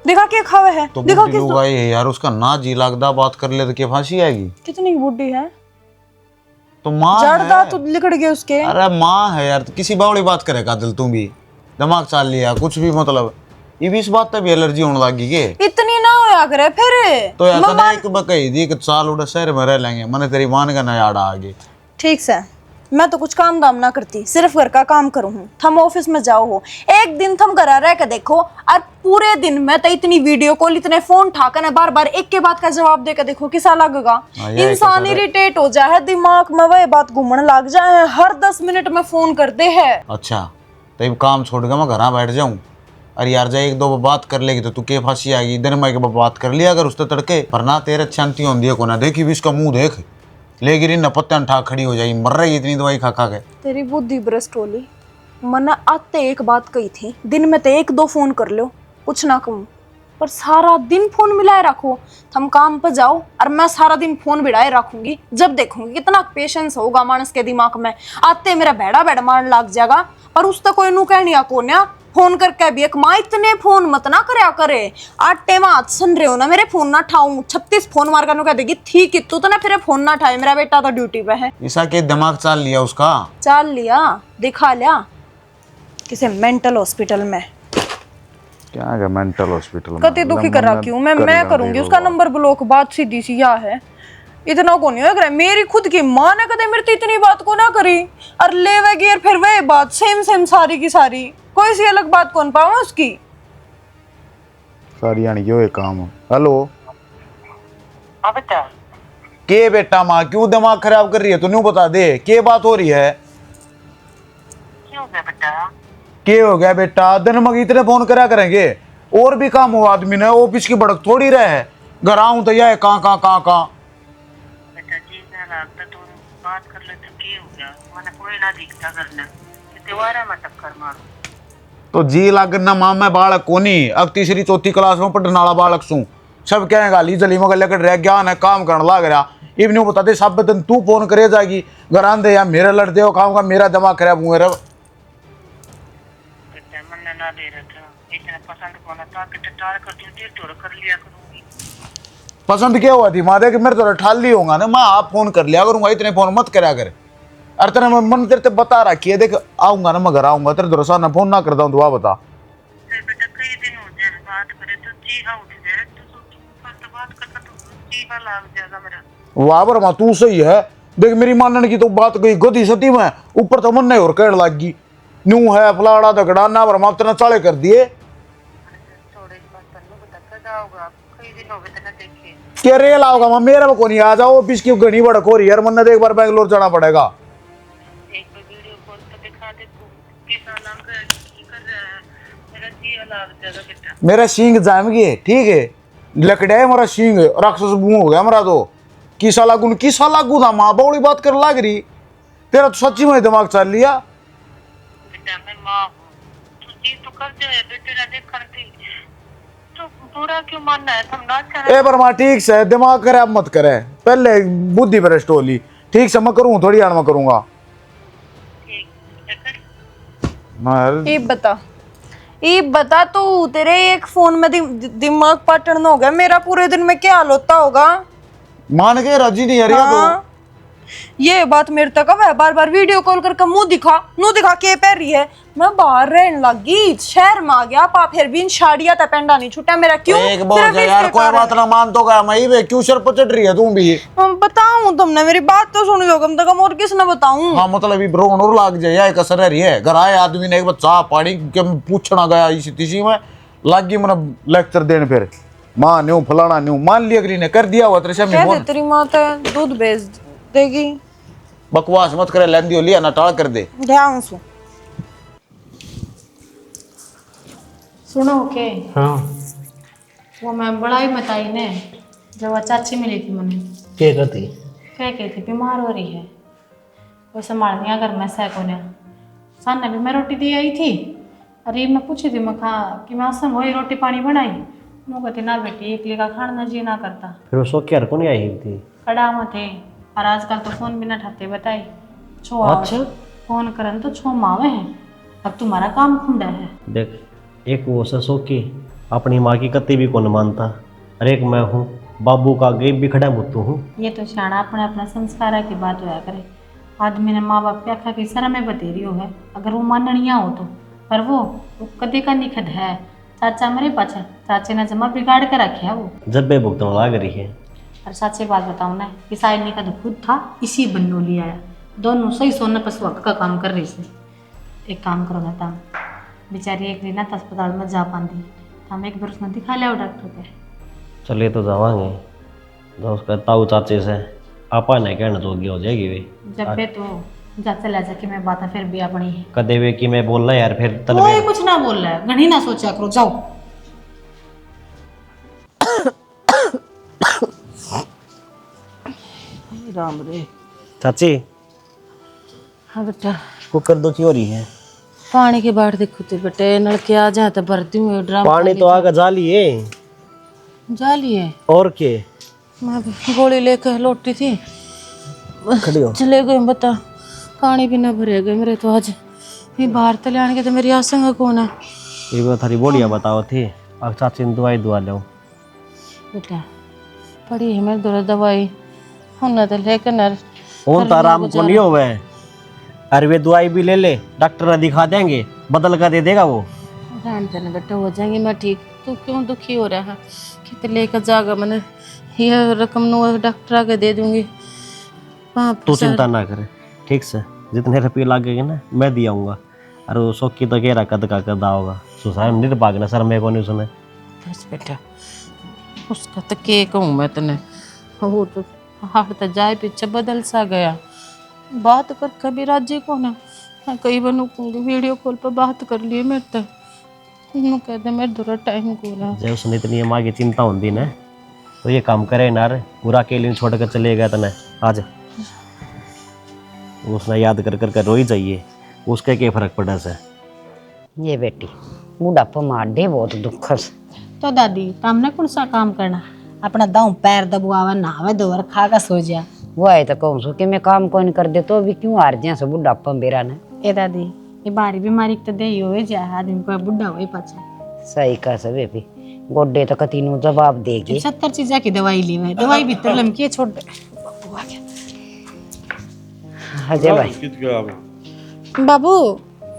दिखा के खावे है, तो दिखा बुढ़ी लोग आई है यार, उसका ना जी लगदा बात कर ले तो क्या फांसी आएगी? कितनी बुढ़ी है, तो माँ जड़दा है। तो लिकड़ गए उसके। अरे माँ है यार, तो किसी बावड़ी बात करेगा दिल, तू भी दिमाग चाल लिया कुछ भी, मतलब ये भी इस बात पे भी एलर्जी होने लगी के? इतनी ना होया करे फिर। तो ऐसा नहीं एक बार कही थी कि साल उड़ा शहर में रह लेंगे, मैंने तेरी मान का नया आड़ा आगे। ठीक से मैं तो कुछ काम दाम ना करती, सिर्फ घर का काम करूँ हूँ। थम ऑफिस में जाओ हो, एक दिन थम घर रह के देखो, और पूरे दिन में तो इतनी वीडियो कॉल, इतने फोन ठाकर बार बार एक के बाद का जवाब देकर देखो, किसा लगेगा? इंसान इरिटेट हो जाए, दिमाग में वह बात घूमने लग जाए, हर 10 मिनट में फोन करते हैं। अच्छा तो काम छोड़ के मैं घर बैठ जाऊँ? अरे यार जाए 1-2 बात कर लेगी तो तू के फांसी आएगी? दिन में एक बात कर लिया अगर उससे तड़के, पर ना तेरे शांति होती है को ना देखी भी इसका मुंह देख, ले गिरी न पत्तन ठाक खड़ी हो जाएगी, मर रही इतनी दवाई खा खा के। तेरी बुद्धि भ्रष्ट होली, मना आते एक बात कही थी, दिन में तो 1-2 फोन कर लो, कुछ ना कहूँ, पर सारा दिन फोन मिलाए रखो। तुम काम पर जाओ और मैं सारा दिन फोन बिड़ाए रखूंगी, जब देखूंगी कितना पेशेंस होगा मानस के दिमाग में। आते मेरा भेड़ा भेड़ा मारने लग जाएगा, पर उस तक कोई नू कहनिया को ना, फोन करके भी एक माँ इतने फोन मत ना करया करे। आटे में हाथ सन रहे हो ना मेरे फोन ना ठाऊं 36 फोन मार कर कह देगी ठीक है तू तो ना फिर फोन ना ठाए मेरा बेटा तो ड्यूटी पे है। ईसा के दिमाग चाल लिया उसका। चाल लिया दिखा लिया किसे मेंटल हॉस्पिटल में। क्या है मेंटल हॉस्पिटल में? कति दुखी कर रखी हूँ मैं करूंगी उसका नंबर ब्लॉक। बात सीधी सी या है इतना को नहीं हो मेरी खुद की माँ ने कदे मेरे इतनी बात को ना करी और लेवेगी और फिर वही बात सेम सेम सारी की सारी कोई सी अलग बात कौन पाऊँ उसकी। सारी यानी यो एक काम। हेलो हाँ बेटा। के बेटा माँ क्यों दिमाग खराब कर रही है? तू न्यू बता दे के बात हो रही है? क्यों गया बेटा? के हो गया बेटा? दिन मग इतने फोन करा करेंगे और भी काम हो आदमी ने ऑफिस की भड़क थोड़ी रहे। घर आऊं तो यह कहाँ बेटा जी मैं लगता तो बात कर ले तो के हो गया मैंने कोई ना दिखता करना दोबारा मैं टक्कर मारूं तो जी लागना माँ मैं बालक कोनी अब तीसरी चौथी क्लास में पढ़ने वाला बालक सू सब कहेगा ली जली मगर लेकर रह ज्ञान है काम करने लग रहा इवन न्यू बताते सब दिन तू फोन करे जाएगी घर आंदे या मेरे लड़ते हो खाऊंगा मेरा दिमाग खराब हुआ रहा। बेटा मैंने ना दे रहा था इतना पसंद कोना था कि टार कर दूं दिल तोड़ कर लिया करूंगी। पसंद क्या हुआ थी माँ देख मेरे तो ठाल ली होगा ना माँ आप फोन कर लिया करूंगा इतने फोन मत करा कर। अरे तेरे मन तेरे बता रखी है देख आऊंगा ना मैं घर आऊंगा तेरे दोस्त ना फोन ना करता हूँ दुआ बता। बेटा कई दिन हो जाए बात करे तो जी हाँ उठ जाए तो बात करता तो जी हाँ लाग जाएगा मेरा। वाह बर माँ तू सही है देख मेरी मानने की तो बात गई गति सती में ऊपर तो मन नहीं और कह लग गई न्यू है फलाड़ा दगड़ा ना बर माँ तेना चाले कर दिए। क्या रेल आओगा माँ मेरे को नहीं आ जाओ ऑफिस की घनी बड़क हो रही है मन एक बार बैंगलोर जाना पड़ेगा। एक वीडियो कॉल पे दिखा दे तू कितना लग रहा है की कर रहा है मेरा जी लाग जाएगा बेटा। मेरा सींग जाम गए ठीक है लकड़ा है मेरा सींग राक्षस मुंह हो गया मेरा तो किसा लागू था माँ बड़ी बात कर लग रही तेरा तो सच्ची में दिमाग चल लिया। बेटा मैं माँ हूँ तू जी तो कर जाए बेटे ना देख करती तो बुरा क्यों मानना है तुम ना अच्छा ए पर माँ ठीक से दिमाग खराब मत करे पहले बुद्धि भ्रष्ट हो ली ठीक से मैं करूँ थोड़ी यार मैं करूँगा। ये बता तू तेरे एक फोन में दिमाग पाटन हो गया मेरा पूरे दिन में क्या हाल होता होगा। मान के राजी नहीं यार हाँ। ये बात मेरे तक अब है बार बार वीडियो कॉल करके मुंह दिखा के पहन रही है। मैं बाहर रहने लगी शहर में आ गया पा फिर भी इन साड़ियां तक पेंडा नहीं छूटा मेरा क्यों एक बार यार कोई बात ना मान तो गया मैं वे क्यों सर पर चढ़ रही है तू भी। बताऊं तुमने मेरी बात तो सुन लो कम से कम और किसने बताऊं। हाँ मतलब रोन और लाग जाए एक असर रही है घर आए आदमी ने एक बार चाह पानी के पूछना गया इसी तीसी में लग गई मैंने लेक्चर देने फिर माँ न्यू फलाना न्यू मान लिया अगली ने कर दिया हुआ तेरे तेरी माँ तो दूध बेच देगी बकवास मत करे लेंदी हो लिया ना टाल कर दे। ध्यान से सुनो के हाँ वो मैं बड़ा ही बताई ने जब वो चाची मिली थी मैंने क्या करती क्या कहती बीमार हो रही है वो संभाल दिया घर में सैको ने सामने भी मैं रोटी दी आई थी। अरे मैं पूछी थी मैं कहा कि मैं असम वही रोटी पानी बनाई वो कहती ना बेटी इकली का खाना जी ना करता फिर वो सो क्या कौन आई थी कड़ा में थे और आजकल तो फोन भी ना ठाते बताई छो अच्छा फोन करन तो छो मावे हैं अब तुम्हारा काम खुंडा है। देख एक वो ससो की अपनी माँ की कत्ती भी कौन मानता अरे एक मैं हूँ बाबू का गेब भी खड़ा मुत्तू हूँ। ये तो शाना अपना अपना संस्कार की बात होया करे आदमी ने माँ बाप की आखा की शर्म में बतेरी हो है अगर वो माननिया हो तो पर वो कदे का निखद है चाचा मेरे पाछा चाचे ने जमा बिगाड़ कर रखे है वो जब बे भुगतन लाग रही है। और सच्ची बात बताऊँ ना कि साइड निखद खुद था इसी बन्नोली आया दोनों सही सोना पशु का काम कर रही थी। एक काम करो ना तम बेचारी एक दिन तो अस्पताल में जा पाती हम एक बार उसने दिखा लिया डॉक्टर के चले तो जावांगे जो उसका ताऊ चाचे से आपा ने कहना तो हो जाएगी वे जब बे तो जा चला जा कि मैं बात फिर भी अपनी है कदे वे कि मैं बोलना यार फिर कोई कुछ ना बोल रहा है घनी ना सोचा करो जाओ। राम रे चाची हाँ बेटा कुकर दो की हो रही है पानी की बाट देखो तो बेटे नलके आ जाए तो भरती हूँ ड्राम पानी तो आगे जा लिए जा लिए और के मैं भी गोली लेकर लौटी थी खड़ी हो चले गए बता पानी भी ना भरे गए मेरे तो आज ये बाहर तले आने के तो मेरी आशंका कौन है एक बार थारी बोलिया बताओ थी अब चाची ने दवाई दुआ लो बेटा पड़ी है मेरे दौरे दवाई होना तो लेकर नर कौन तो आराम को नहीं होवे अरे वे दवाई भी ले ले डॉक्टर दिखा देंगे बदल कर दे देगा वो। रहने देना बेटा हो जाएंगे मैं ठीक। तू क्यों दुखी हो रहा है कि लेकर जागा मैंने यह रकम नो डॉक्टर आके दे दूंगी। तू चिंता ना करे ठीक से जितने रुपये लगेंगे ना मैं दिया आऊँगा। अरे वो सौखी तो कह रहा कद का कदा होगा सुसार निर्भाग ना सर मेरे को नहीं सुने। बस बेटा उसका तो के कहूँ मैं तने वो तो हाथ तो जाए पीछे बदल सा गया बात कर कभी राजी को ना कई बनू वीडियो कॉल पर बात कर लिए मेरे तक कहते मेरे दूर टाइम को ना जब उसने इतनी माँ की चिंता होती ना तो ये काम करे ना रे पूरा अकेले छोड़ कर चले गया तने आज उसने याद कर कर रोई चाहिए उसके क्या फर्क पड़ा से। ये बेटी बुढ़ापा मार दे बहुत दुख से। तो दादी हमने कौन सा काम करना अपना दाऊं पैर दबुआवा नहावे धोवर खा का सो जा। वो आए तो कहूँ सो कि मैं काम कौन कर दे तो अभी क्यों हार जाए सब बुढ़ापा मेरा ने। ए दादी ये बारी बीमारी तो दे ही होए जा आदमी को बुढ़ा होए पाछे। सही कहा सब भी गोड्डे तो कती नु जवाब देगी 70 चीजा की दवाई ली मैं दवाई भीतर लमकी छोड़ दे। अजय भाई कित गया अब बाबू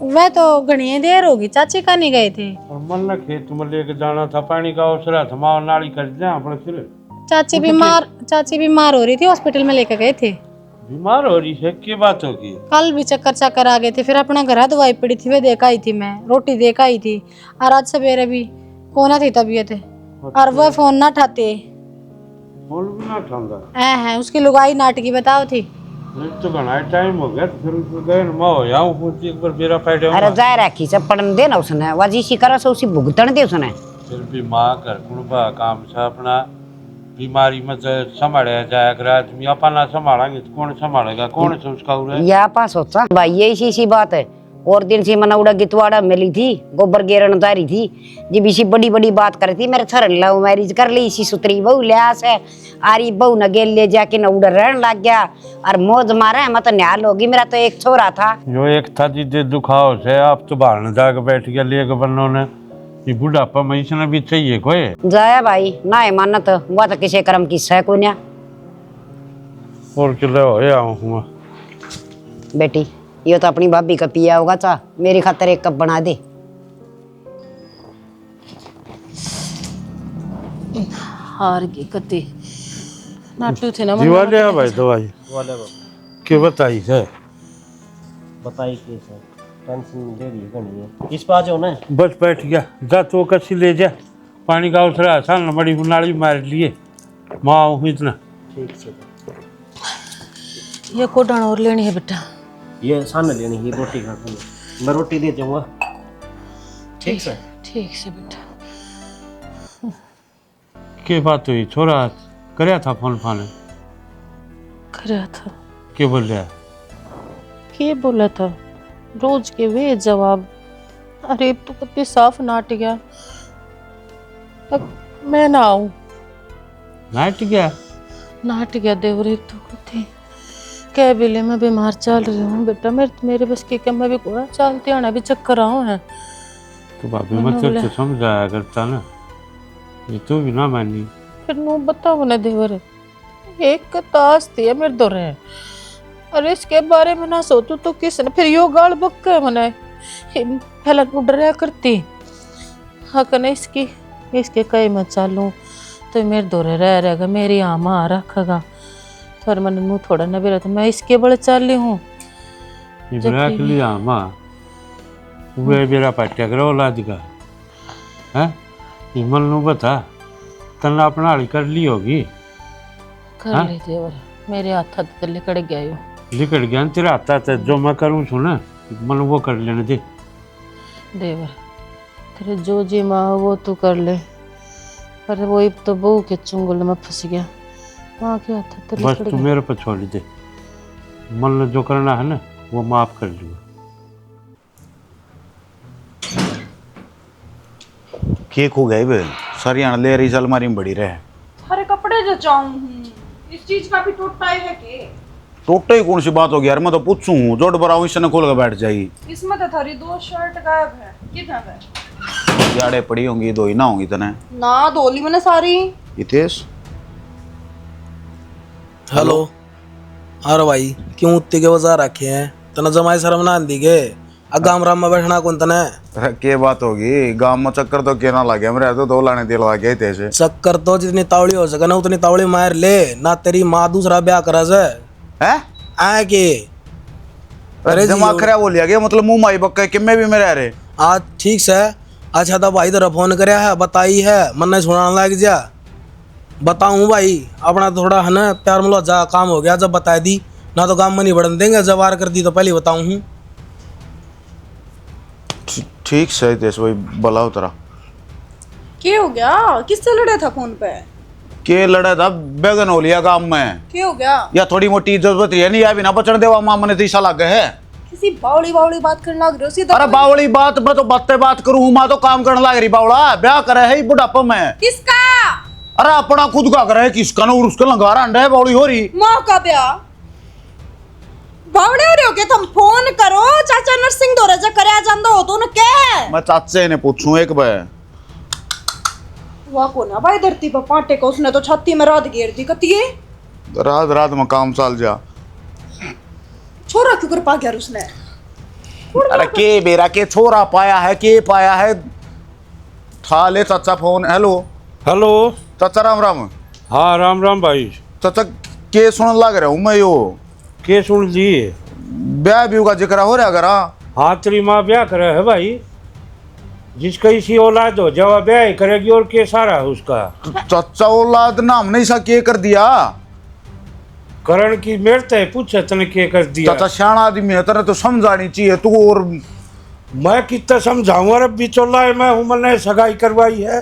वह तो घनी देर होगी चाची का नहीं गए थे और मन ना खेत में लेके जाना था पानी का अवसर था माँ नाली कर दिया अपने सिर। चाची बीमार हो रही थी हॉस्पिटल में लेकर गए थे। बीमार हो रही है क्या बात होगी। कल भी चक्कर आ गए थे फिर अपना घर दवाई पड़ी थी वे देखा आई थी मैं रोटी देखा आई थी और आज सवेरे भी कोना थी तबीयत और वह फोन ना उठाते फोन भी ना उठाऊंगा है उसकी लुगाई नाटकी बताओ थी। तो घना टाइम हो गया फिर उसमें गए मैं हो जाऊं कुछ एक बार मेरा पैड अरे जाए रखी से पढ़न दे ना उसने वजी शिकारा से उसी भुगतन दे उसने। फिर भी माँ घर कुणबा काम से अपना बीमारी में संभाला जाए अगर आदमी अपना संभालेंगे तो कौन संभालेगा कौन से उसका उड़ा या पास सोचा भाई यही सी बात है। और दिन से मना उड़ा गितवाड़ा मिली थी गोबर गेरन दारी थी जब इसी बड़ी बड़ी बात करी थी मेरे थर लव मैरिज कर ली इसी सुतरी बहू लियास है आरी बहू न गेल ले जाके न उड़ा रहने लग गया और मौज मारा है मत न्याल होगी। मेरा तो एक छोरा था जो एक था जिदे दुखाओ से आप तो बाहर न जाकर बैठ गया लेके बनो ने ये बुढ़ापा में इसने भी चाहिए कोई जाया भाई ना है मानत हुआ तो किसी कर्म की सह को न्या और किलो हो आऊँ बेटी ये तो अपनी भाभी का पिया होगा चा मेरी खातर एक कप बना दे। हार गई कति नाटू थे ना दिवाले आ भाई दवाई के बताई से बताई के सर टेंशन ले रही है किस पास हो ना बस बैठ गया जा तो कसी ले जा पानी का अवसर आसान न बड़ी नाली मार लिए माँ हूँ इतना ठीक से ये कोडान और लेनी है बेटा ये सामने लेनी है रोटी खा मैं रोटी दे जाऊंगा ठीक से बेटा। के बात हुई छोरा करया था फोन फाने कराया था के बोल रहा के बोला था रोज के वे जवाब। अरे तू कभी साफ नाट गया अब मैं ना आऊं नाट गया देवरे तो कथे कह बिले मैं बीमार चल रही हूँ बेटा मेरे बस के मैं भी कोड़ा चलते आना भी चक्कर आऊँ है तो भाभी मतलब तो समझाया करता ना ये तो भी ना मानी फिर नू बताओ ना देवर एक ताश थी मेरे दो रहे अरे इसके बारे में ना सोचू तो किसने फिर यो गाल बक्का मना पहला तू डरा करती हक न इसके कई मैं चालू तो मेरे दौरे रहेगा मेरी आमा रखेगा पर मन नू थोड़ा न बेरा मैं इसके बड़े चाली हूँ रख लिया माँ वे मेरा पाट्या करो औलाद का है इमल नू बता तन्ना अपना हाल कर ली होगी कर ले देवर मेरे हाथ तो लिकड़ गया यो लिकड़ गया तेरा हाथ था जो मैं करूँ सुना मन वो कर लेने दे देवर तेरे जो जी माँ वो तू कर ले पर वो तो बहू के चुंगल में फंस गया वहाँ के हाथ तो बस तू मेरे पर छोड़ दे मन ने जो करना है ना वो माफ कर लूँगा केक हो गए बे सारी ले रही अलमारी में बड़ी रहे अरे कपड़े जो चाहूँ इस चीज का भी टूटा है के टोटे ही कौन सी बात होगी यार मैं तो पूछूं जोड़ बराऊ इसने खोल के बैठ जाएगी इसमें तो थारी 2 शर्ट गायब है किधर है याड़े पड़ी होंगी, दो ही ना होंगी तने ना धोली मैंने सारी। इतेश। हेलो। अरे भाई क्यों उत्ते के वजह रखे हैं तना जमाई शर्म ना आंदी के अगाम राम में बैठना कौन तने। अरे के बात होगी, गांव में चक्कर तो के ना लगे, मेरे तो 2 लाने दिलवा के थे से। चक्कर तो जितनी तावड़ी हो सके ना उतनी तावड़ी मार ले ना, तेरी माँ दूसरा ब्याह करा से हैं आए के। अरे दिमाग खराब हो लिया, मतलब मुंह माई बक्का कि मैं भी मेरे आ रहे आज ठीक से। अच्छा था भाई तेरा फोन करया है, बताई है मन ने सुनाने लग जा। बताऊं भाई अपना थोड़ा है ना प्यार मिलो जा काम हो गया, जब बता दी ना तो काम में नहीं बढ़न देंगे, जब वार कर दी तो पहले बताऊं हूँ। ठीक से तेस भाई भला उतरा। क्या हो गया, किससे लड़ा था फोन पे? के लड़ा था बैगन हो लिया काम में। क्या हो गया? या थोड़ी मोटी जरूरत है नहीं, या भी ना बचन देवा मां मने तीसा लग गए है। किसी बावड़ी बावड़ी बात करने लग रहे हो सीधा। अरे बावड़ी बात मैं तो बात करूं, मां तो काम करने लग रही। बावड़ा ब्याह करे है बुढ़ापा में। किसका? अरे अपना खुद का करे किसका ना, और उसका लंगारा अंडा है बावड़ी हो रही। माँ का ब्याह बावड़े हो रहे हो के तुम? फोन करो चाचा नरसिंह दो रजा करे जान दो तो न के। मैं चाचे ने पूछूं एक बार। वाह को ना भाई धरती पर पाटे को उसने तो छाती में रात घेर दी कतिए। रात रात में काम चल जा। छोरा क्यों कर पा गया उसने? अरे के बेरा के छोरा पाया है, के पाया है। ठा ले चाचा फोन। हेलो हेलो चाचा राम राम। हाँ राम राम भाई। चाचा के सुन लग रहा हूँ मैं यो। के सुन लिए? ब्याह भी का जिक्र हो रहा अगर। हाँ तेरी माँ ब्याह करे है भाई, जिसका इसी औलाद हो जवाब ब्याह ही करेगी, और के सारा है उसका। चाचा औलाद नाम नहीं सा के कर दिया करण की मेरते है, पूछे तने के कर दिया। चाचा शान आदमी है, तेरे तो समझानी चाहिए तू। और मैं कितना समझाऊं, अरे बिचौला है मैं हूँ, मैंने सगाई करवाई है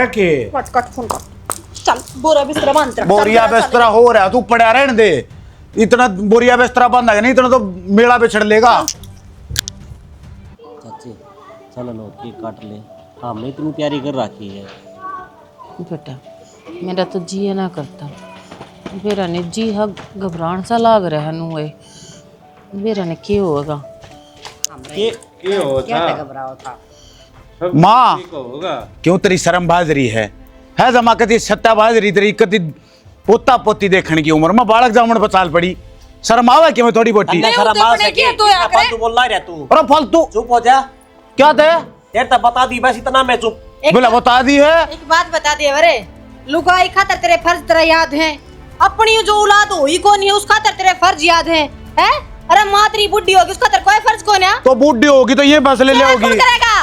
के। कट फोन कर चल, बोरा बिस्तरा बांध रख। बोरिया बिस्तरा हो रहा, तू पड़ा रहने दे। इतना बोरिया बिस्तरा बांधा नहीं, इतना तो मेला पे छड़ लेगा। चाची चलो लो केक काट ले, हमने इतनी तैयारी कर रखी है। बेटा मेरा तो जी ना करता, मेरा ने जी हाँ घबराहट सा लाग रहा है नू है। मेरा ने क्या होगा? के होता घबराओ था माँ होगा। क्यों तेरी शर्म बाजरी है जमा कती सत्ता बाजरी तेरी कती पोता पोती देखने की उम्र में बालक जामन बचाल पड़ी। शर्म आवे क्यों थोड़ी बोटी? शर्म आ सके फालतू बोल रहा है तू। अरे फालतू चुप हो जा। क्या थे यार तब बता दी बस इतना, मैं चुप। बोला बता दी है। एक बात बता दे अरे, लुगाई खातर तेरे फर्ज तेरा याद है, अपनी जो औलाद हो ही कौन है उसका तेरे फर्ज याद है? अरे माँ तेरी बुढ़ी होगी उसका तेरे कोई फर्ज कौन है? तो बुढ़ी होगी तो ये फैसले ले होगी,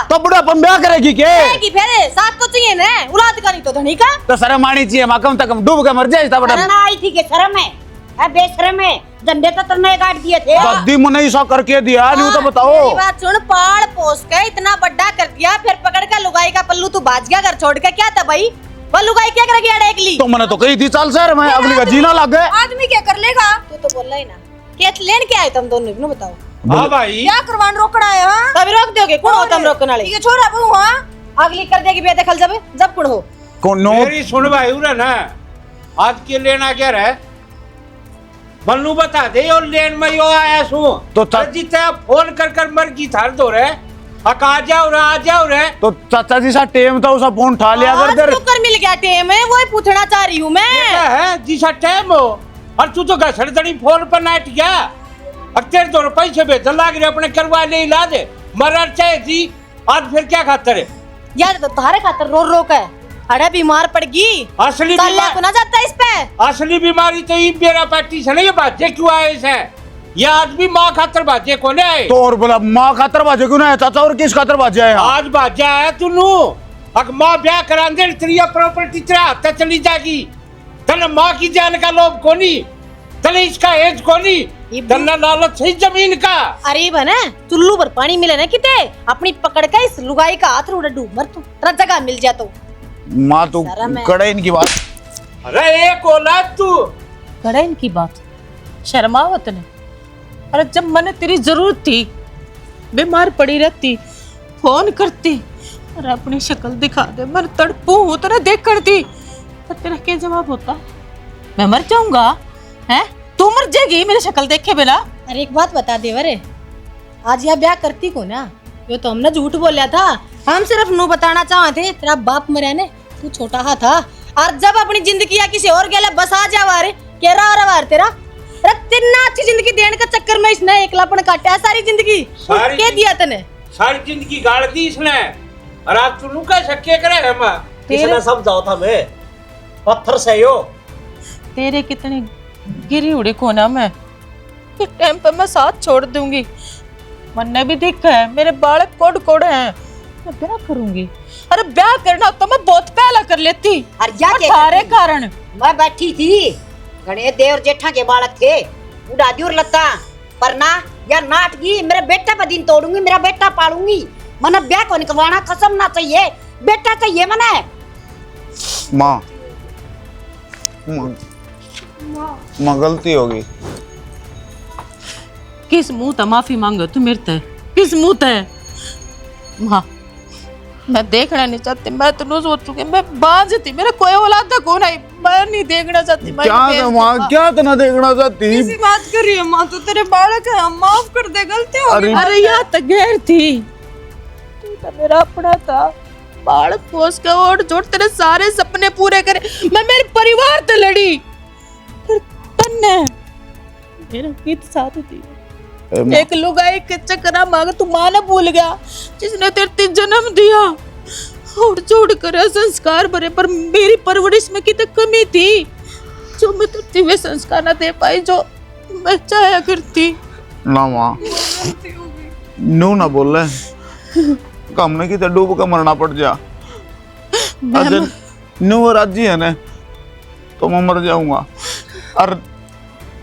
तो बुढ़ापन ब्याह करेगी के? फिर साथ तो चाहिए ना, औलाद का नहीं तो धनी का। तो शर्म आनी चाहिए माँ, कम से कम डूब के मर जाए इतना बड़ा। ना आई थी के शर्म है, बेशर्म है। झंडे तो तुमने काट दिए थे। गद्दी मुन्ने ऐसा करके दिया नहीं तो बताओ। मेरी बात सुन, पाल पोस के इतना बड़ा कर दिया, फिर पकड़ कर लुगाई का पल्लू तू भाज गया घर छोड़ के। क्या था भाई वो लुगाई क्या करेगी अड़ेगली? तो मैंने तो कही थी चल सर मैं अगली का जीना लग गए। आदमी क्या कर लेगा? तू तो बोल ही ना। क्या लेन क्या आए तुम दोनों नु बताओ? हाँ भाई क्या करवान रोकना है? हाँ तभी रोक दोगे कौन हो तुम रोकने वाले? ठीक है छोरा बहु। हाँ अगली कर देगी बेदखल जब कुड़ हो। कौन नो मेरी सुन भाई उरे ना, आज के लेना क्या रहे मन्नू बता दे। और लेन में यो आया सू तो जितना फोन कर मर की थार दो रे आ जाओ रे। तो चाचा जी सा टेम था उसा फोन उठा लिया कर दे। कर मिल गया टेम है, वो ही पूछना चाह रही हूँ मैं। क्या है जिसा टाइम हो, और तू तो घसड़दड़ी फोन पर नाट गया। अब तेरे दो पैसे भेजन लाग रहे अपने करवा ले इलाज मरर चाहे थी। आज फिर क्या खातर है यार? तो तुम्हारे खातर रो का है। अरे बीमार पड़ गई, असली को ना जाता इस पे। असली बीमारी तो ये बेरा पार्टी से नहीं, ये बाजे क्यों आए इसे? ये आज भी माँ खातर बाजे को नहीं आए। तो और बोला माँ खातर बाजे क्यों ना चाचा, और किस खातर बाजे है? आज बाजा है तुनू अग माँ ब्याह करा दे तेरी प्रॉपर्टी तेरे हाथ चली जाएगी। तने माँ की जान का लोभ कोनी, तने इसका एज कोनी, तने लालच सही जमीन का। अरे बने चुल्लू पर पानी मिले ना किते, अपनी पकड़ के इस लुगाई का हाथ रोड़ा डूब मर तू, तेरा जगह मिल जा तो। माँ तू कड़े इनकी बात। अरे एक औलाद तू कड़ा इनकी बात, शर्मावत ने। अरे जब मैंने तेरी जरूरत थी, बीमार पड़ी रहती, फोन करती, अरे अपनी शक्ल दिखा दे, मैं तड़पू हूँ तेरा देख करती, तो तेरा क्या जवाब होता? मैं मर जाऊंगा? हैं तू मर जाएगी मेरी शक्ल देखे बिना? अरे एक बात बता दे वरे, आज यह ब्याह करती को ना ये तो हमने झूठ बोलिया था। हम सिर्फ नू बताना चाहते तेरा बाप मरे ने तू छोटा हा था और जब अपनी जिंदगी या किसी और गेले बस आ जावा रे के रहा तेरा रत्ना अच्छी जिंदगी देने का चक्कर में इसने एकलापन काटा सारी जिंदगी के दिया तने सारी जिंदगी गाड़ दी इसने और आज तू लुका शक्के करे है मां इसने समझाओ था मैं पत्थर से यो तेरे कितने गिरी उड़ी को ना मैं इस टाइम पे मैं साथ छोड़ दूंगी। मन्ने भी दिखा है मेरे बाल कोड कोड हैं, मैं ब्याह करूंगी। अरे ब्याह करना तो मैं बहुत पहला कर लेती। अरे सारे कारण मैं बैठी थी गणे देवर जेठा के बालक थे उड़ा दूर लता पर ना या नाटगी मेरे बेटा पे दिन तोड़ूंगी, मेरा बेटा पालूंगी। मने ब्याह को निकलवाना कसम ना चाहिए, बेटा चाहिए मने। माँ माँ गलती होगी। किस मुंह तक माफी मांगो तू मेरे से? किस मुंह तक? माँ मैं देखना नहीं चाहती, मैं तो सोचू कि मैं बांझ थी, मेरा कोई औलाद तक हो नहीं, मैं नहीं देखना चाहती। क्या माँ क्या तना देखना चाहती? कैसी बात कर रही है माँ, तू तेरे बालक है, माफ कर दे, गलती हो गई। अरे यहाँ तक गैर थी, तू तो मेरा अपना था। बाल पोस का ओढ़ जोड़ तेरे सारे सपने पूरे करे, मैं मेरे परिवार से लड़ी, फिर तन्ने मेरा गीत साथ थी। एक लुगाई के चक्कर मांग तू मां ना भूल गया जिसने तेरे जन्म दिया और जोड़ कर संस्कार भरे, पर मेरी परवरिश में कितनी कमी थी जो मैं तुझे वे संस्कार ना दे पाई जो मैं चाहा करती। ना माँ नू ना बोल रहे हमने की डूब कर मरना पड़ जा। नू राजी है ना तो मैं मर जाऊंगा। और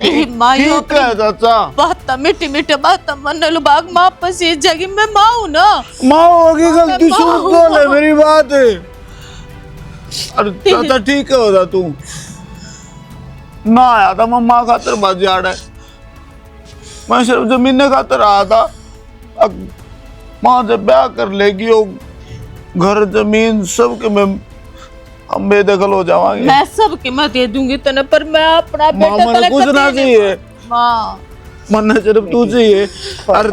ठीक है चाचा, बात मीठी मीठी बात मन लुबाग माँ पसी जगी मैं माँ हूँ ना। माँ होगी गलती सुन बोल है मेरी बात है। अरे चाचा ठीक है होता तू ना आया था, मैं माँ खातर बाजी आड़ है, मैं सिर्फ जमीन खातर आया था। अब माँ जब ब्याह कर लेगी वो घर जमीन सब के मैं हम बेदखल हो जावांगे। मैं सब की मैं दे दूंगी तने, पर मैं अपना बेटा तले कुछ ना चाहिए माँ, मन सिर्फ तू चाहिए। और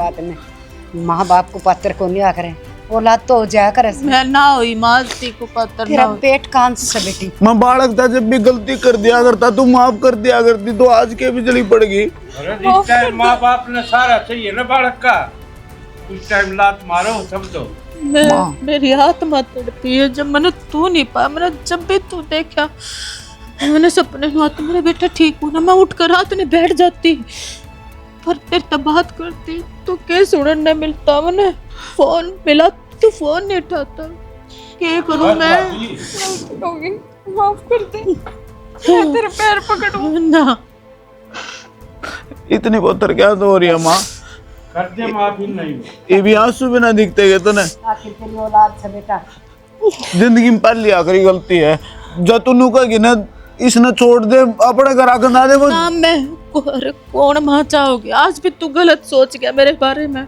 माँ बाप को पत्थर को नहीं आकर औलाद तो हो जाया करे। मैं ना हुई माँ ती को पत्थर तेरा ना पेट कान से बेटी। मैं बालक था जब भी गलती कर दिया करता तू माफ कर दिया करती तो आज के बिजली पड़ गई। अरे इस टाइम माँ बाप ने सारा चाहिए ना बालक का, उस टाइम लात मारो समझो। मेरी आत्मा तड़पी है जब मैंने तू नहीं पाया, मैंने जब भी तू देखा मैंने सपने में आता मेरा बेटा ठीक हो ना, मैं उठ कर रात में बैठ जाती पर तेरे तब बात करती तो क्या सुनने मिलता, मैंने फोन मिला तू फोन नहीं उठाता, क्या करूं मैं? माफ कर दे, मैं तेरे पैर पकड़ूं ना। इतनी बोतर क्या तो हो रही है माँ? करते माफी नहीं, ये भी आंसू भी ना दिखते गए तूने। आखिर तेरी औलाद से बेटा जिंदगी में पहली आखिरी गलती है जब तू नुका कि ना इसने छोड़ दे अपने घर आकर ना दे वो ना मैं अरे कौन माँ चाहोगी? आज भी तू गलत सोच गया मेरे बारे में।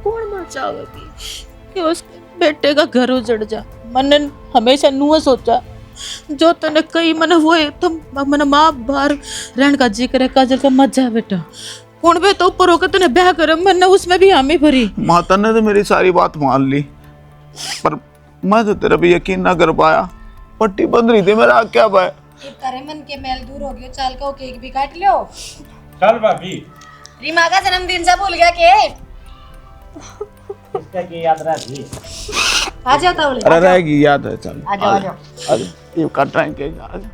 कौन माँ चाहोगी कि उसके बेटे का घर उजड़ जा? मैंने हमेशा नुआ सोचा जो तने कही मैंने वो तो मैंने माँ बाहर रहने का जी करे काजल का मत जा बेटा कौन बे तो ऊपर होकर तूने ब्याह कर, मैंने उसमें भी हामी भरी। माता ने तो मेरी सारी बात मान ली पर मैं तो तेरा भी यकीन ना कर पाया, पट्टी बंद रही थी मेरा क्या पाया। तारे मन के मैल दूर हो गयो, चाल का केक भी काट लियो। चल भाभी रीमा का जन्मदिन से भूल गया के इसका की याद रही आ जाओ तावले। अरे रहेगी याद है चल आ जाओ ये कट रहे हैं